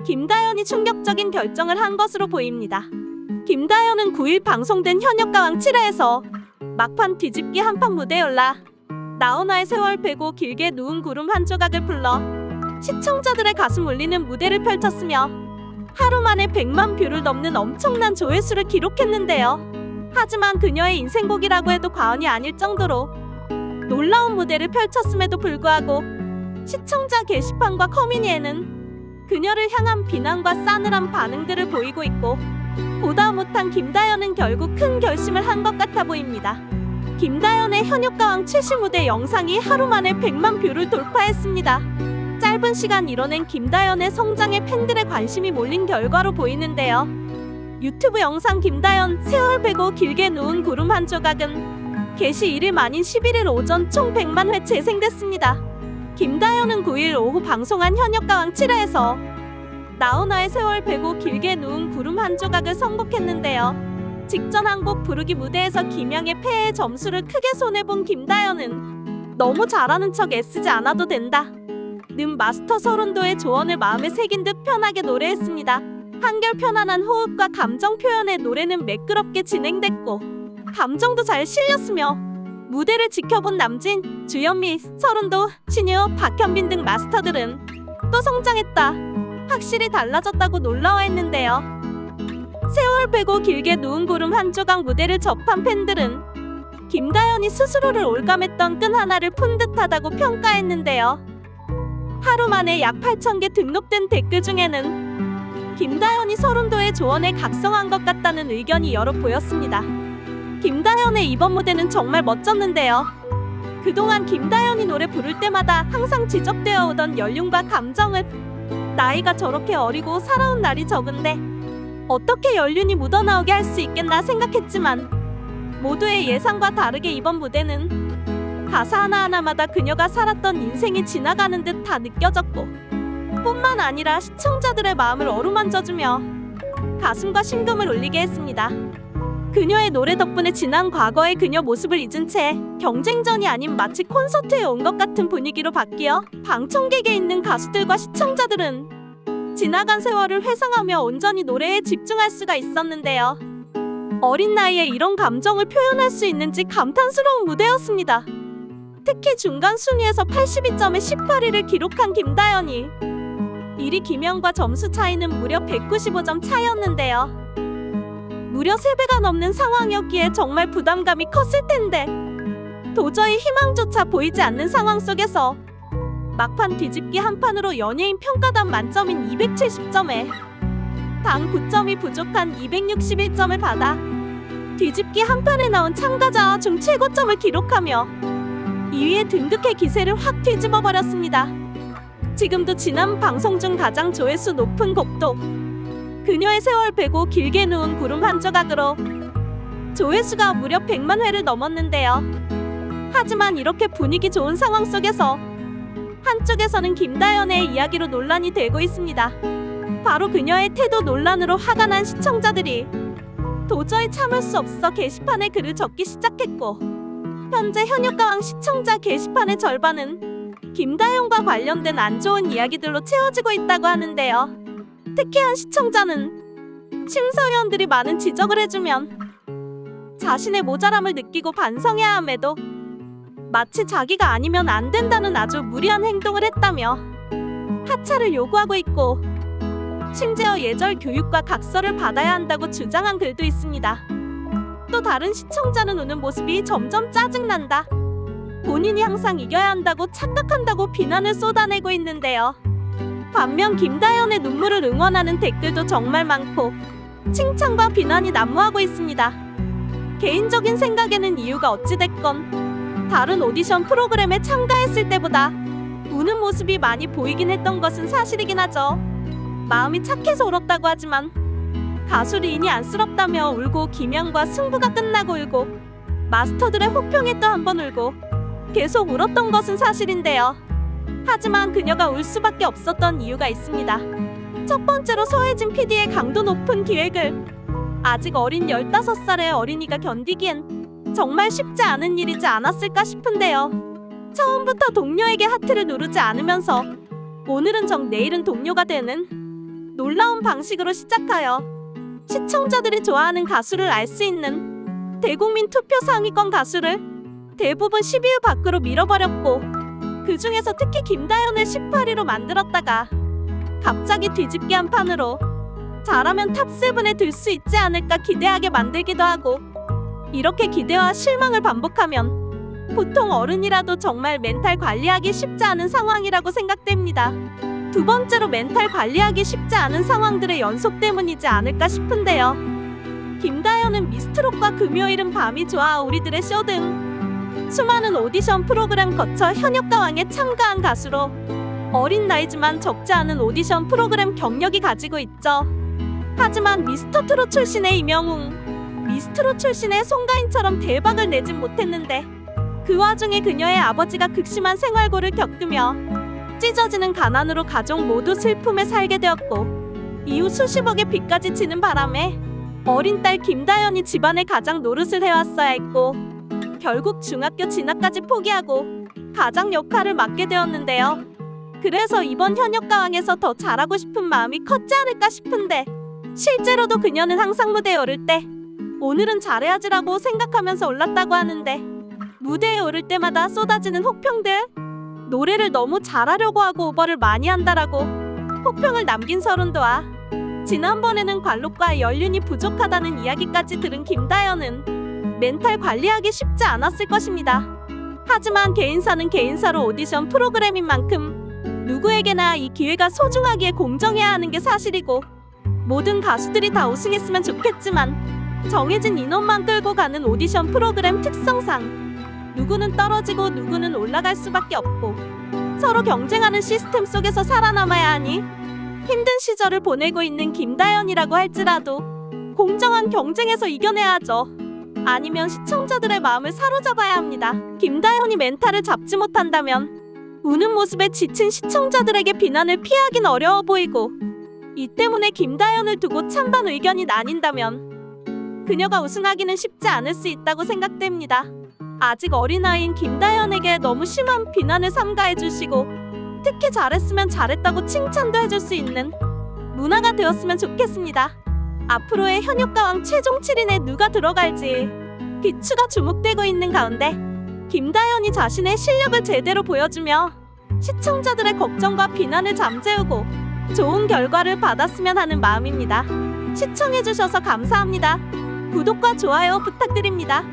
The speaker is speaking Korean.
김다연이 충격적인 결정을 한 것으로 보입니다. 김다연은 9일 방송된 현역가왕 7회에서 막판 뒤집기 한판 무대에 올라 나훈아의 세월 베고 길게 누운 구름 한 조각을 불러 시청자들의 가슴 울리는 무대를 펼쳤으며 하루 만에 100만 뷰를 넘는 엄청난 조회수를 기록했는데요. 하지만 그녀의 인생곡이라고 해도 과언이 아닐 정도로 놀라운 무대를 펼쳤음에도 불구하고 시청자 게시판과 커뮤니에는 그녀를 향한 비난과 싸늘한 반응들을 보이고 있고, 보다 못한 김다연은 결국 큰 결심을 한 것 같아 보입니다. 김다연의 현역가왕 최신 무대 영상이 하루 만에 100만 뷰를 돌파했습니다. 짧은 시간 이뤄낸 김다연의 성장에 팬들의 관심이 몰린 결과로 보이는데요. 유튜브 영상 김다연 세월 베고 길게 누운 구름 한 조각은 게시 1일 만인 11일 오전 총 100만 회 재생됐습니다. 김다연은 9일 오후 방송한 현역가왕 7회에서 나훈아의 세월 베고 길게 누운 구름 한 조각을 선곡했는데요. 직전 한 곡 부르기 무대에서 김양의 패에 점수를 크게 손해본 김다연은 너무 잘하는 척 애쓰지 않아도 된다 는 마스터 서른도의 조언을 마음에 새긴 듯 편하게 노래했습니다. 한결 편안한 호흡과 감정 표현의 노래는 매끄럽게 진행됐고 감정도 잘 실렸으며 무대를 지켜본 남진, 주현미, 서른도, 신유, 박현빈 등 마스터들은 또 성장했다, 확실히 달라졌다고 놀라워했는데요. 세월 베고 길게 누운 구름 한 조각 무대를 접한 팬들은 김다연이 스스로를 올감했던 끈 하나를 푼 듯하다고 평가했는데요. 하루 만에 약 8,000개 등록된 댓글 중에는 김다연이 서른도의 조언에 각성한 것 같다는 의견이 여러 보였습니다. 김다연의 이번 무대는 정말 멋졌는데요. 그동안 김다연이 노래 부를 때마다 항상 지적되어 오던 연륜과 감정은 나이가 저렇게 어리고 살아온 날이 적은데 어떻게 연륜이 묻어나오게 할 수 있겠나 생각했지만 모두의 예상과 다르게 이번 무대는 가사 하나하나마다 그녀가 살았던 인생이 지나가는 듯 다 느껴졌고, 뿐만 아니라 시청자들의 마음을 어루만져주며 가슴과 심금을 울리게 했습니다. 그녀의 노래 덕분에 지난 과거의 그녀 모습을 잊은 채 경쟁전이 아닌 마치 콘서트에 온 것 같은 분위기로 바뀌어 방청객에 있는 가수들과 시청자들은 지나간 세월을 회상하며 온전히 노래에 집중할 수가 있었는데요. 어린 나이에 이런 감정을 표현할 수 있는지 감탄스러운 무대였습니다. 특히 중간 순위에서 82점에 18위를 기록한 김다연이 1위 김영과 점수 차이는 무려 195점 차이였는데요. 무려 3배가 넘는 상황이었기에 정말 부담감이 컸을 텐데 도저히 희망조차 보이지 않는 상황 속에서 막판 뒤집기 한판으로 연예인 평가단 만점인 270점에 단 9점이 부족한 261점을 받아 뒤집기 한판에 나온 참가자 중 최고점을 기록하며 2위에 등극해 기세를 확 뒤집어버렸습니다. 지금도 지난 방송 중 가장 조회수 높은 곡도 그녀의 세월 베고 길게 누운 구름 한 조각으로 조회수가 무려 100만 회를 넘었는데요. 하지만 이렇게 분위기 좋은 상황 속에서 한쪽에서는 김다연의 이야기로 논란이 되고 있습니다. 바로 그녀의 태도 논란으로 화가 난 시청자들이 도저히 참을 수 없어 게시판에 글을 적기 시작했고, 현재 현역가왕 시청자 게시판의 절반은 김다연과 관련된 안 좋은 이야기들로 채워지고 있다고 하는데요. 특히 한 시청자는 심사위원들이 많은 지적을 해주면 자신의 모자람을 느끼고 반성해야 함에도 마치 자기가 아니면 안 된다는 아주 무리한 행동을 했다며 하차를 요구하고 있고, 심지어 예절 교육과 각서를 받아야 한다고 주장한 글도 있습니다. 또 다른 시청자는 우는 모습이 점점 짜증난다, 본인이 항상 이겨야 한다고 착각한다고 비난을 쏟아내고 있는데요. 반면 김다연의 눈물을 응원하는 댓글도 정말 많고 칭찬과 비난이 난무하고 있습니다. 개인적인 생각에는 이유가 어찌됐건 다른 오디션 프로그램에 참가했을 때보다 우는 모습이 많이 보이긴 했던 것은 사실이긴 하죠. 마음이 착해서 울었다고 하지만 가수 리인이 안쓰럽다며 울고, 김양과 승부가 끝나고 울고, 마스터들의 호평에 또 한 번 울고 계속 울었던 것은 사실인데요. 하지만 그녀가 울 수밖에 없었던 이유가 있습니다. 첫 번째로 서혜진 PD의 강도 높은 기획을 아직 어린 15살의 어린이가 견디기엔 정말 쉽지 않은 일이지 않았을까 싶은데요. 처음부터 동료에게 하트를 누르지 않으면서 오늘은 정 내일은 동료가 되는 놀라운 방식으로 시작하여 시청자들이 좋아하는 가수를 알 수 있는 대국민 투표 상위권 가수를 대부분 10위 밖으로 밀어버렸고, 그 중에서 특히 김다연을 18위로 만들었다가 갑자기 뒤집기 한 판으로 잘하면 탑7에 들 수 있지 않을까 기대하게 만들기도 하고, 이렇게 기대와 실망을 반복하면 보통 어른이라도 정말 멘탈 관리하기 쉽지 않은 상황이라고 생각됩니다. 두 번째로 멘탈 관리하기 쉽지 않은 상황들의 연속 때문이지 않을까 싶은데요. 김다연은 미스트롯과 금요일은 밤이 좋아, 우리들의 쇼 등 수많은 오디션 프로그램 거쳐 현역가왕에 참가한 가수로 어린 나이지만 적지 않은 오디션 프로그램 경력이 가지고 있죠. 하지만 미스터트롯 출신의 임영웅, 미스트롯 출신의 송가인처럼 대박을 내진 못했는데, 그 와중에 그녀의 아버지가 극심한 생활고를 겪으며 찢어지는 가난으로 가족 모두 슬픔에 살게 되었고, 이후 수십억의 빚까지 지는 바람에 어린 딸 김다연이 집안의 가장 노릇을 해왔어야 했고, 결국 중학교 진학까지 포기하고 가장 역할을 맡게 되었는데요. 그래서 이번 현역가왕에서 더 잘하고 싶은 마음이 컸지 않을까 싶은데, 실제로도 그녀는 항상 무대에 오를 때 오늘은 잘해야지라고 생각하면서 올랐다고 하는데, 무대에 오를 때마다 쏟아지는 혹평들, 노래를 너무 잘하려고 하고 오버를 많이 한다라고 혹평을 남긴 서른도와 지난번에는 관록과 연륜이 부족하다는 이야기까지 들은 김다연은 멘탈 관리하기 쉽지 않았을 것입니다. 하지만 개인사는 개인사로 오디션 프로그램인 만큼 누구에게나 이 기회가 소중하기에 공정해야 하는 게 사실이고, 모든 가수들이 다 우승했으면 좋겠지만 정해진 인원만 끌고 가는 오디션 프로그램 특성상 누구는 떨어지고 누구는 올라갈 수밖에 없고, 서로 경쟁하는 시스템 속에서 살아남아야 하니 힘든 시절을 보내고 있는 김다연이라고 할지라도 공정한 경쟁에서 이겨내야 하죠. 아니면 시청자들의 마음을 사로잡아야 합니다. 김다연이 멘탈을 잡지 못한다면 우는 모습에 지친 시청자들에게 비난을 피하긴 어려워 보이고, 이 때문에 김다연을 두고 찬반 의견이 나뉜다면 그녀가 우승하기는 쉽지 않을 수 있다고 생각됩니다. 아직 어린아이인 김다연에게 너무 심한 비난을 삼가해 주시고, 특히 잘했으면 잘했다고 칭찬도 해줄 수 있는 문화가 되었으면 좋겠습니다. 앞으로의 현역가왕 최종 7인에 누가 들어갈지 비추가 주목되고 있는 가운데, 김다연이 자신의 실력을 제대로 보여주며 시청자들의 걱정과 비난을 잠재우고 좋은 결과를 받았으면 하는 마음입니다. 시청해주셔서 감사합니다. 구독과 좋아요 부탁드립니다.